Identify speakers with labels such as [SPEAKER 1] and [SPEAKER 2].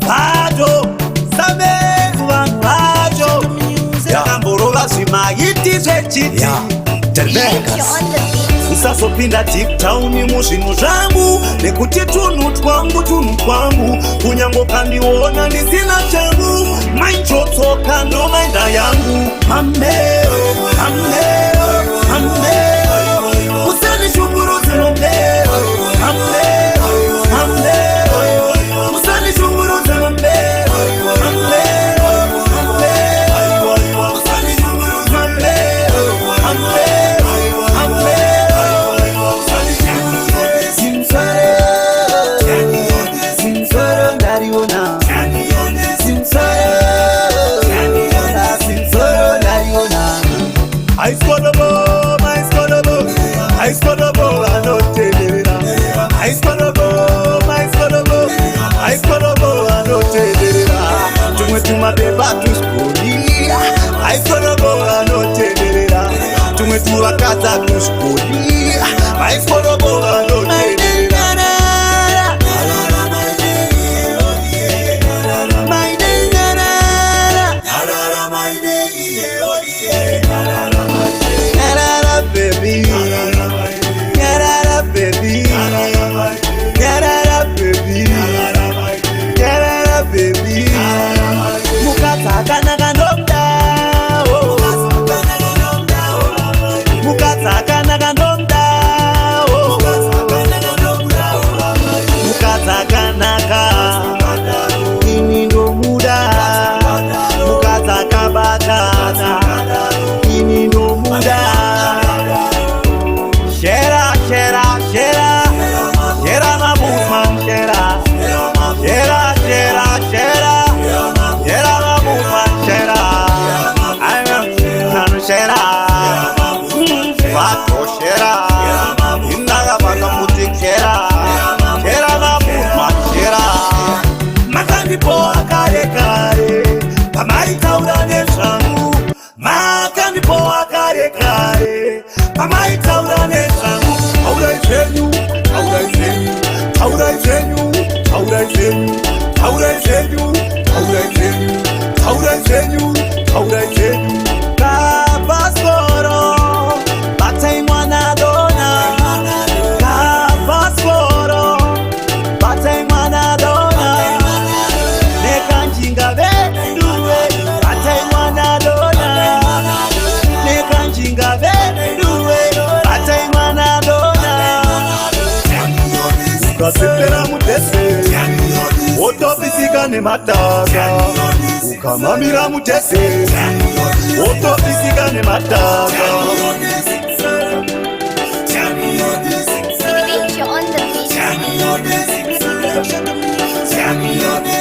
[SPEAKER 1] Vajo, sabe vanhu vacho yakamborola zvimaiti zvechiti usazopinda tiktauni muzvinhu zvangu nekuti tunhu twangu kunyangokandiona ndisina changu mainjotsoka ndomainda yangu mamero usanishungurudze mamero usanishungurudze mamero tumabeba tusipolira aiforoboa notenderera tumwe tuvakadza tusipolira aiforoboa notenderera otobisika nemataka ukamamira mutese otobisika nemataka
[SPEAKER 2] on the beat.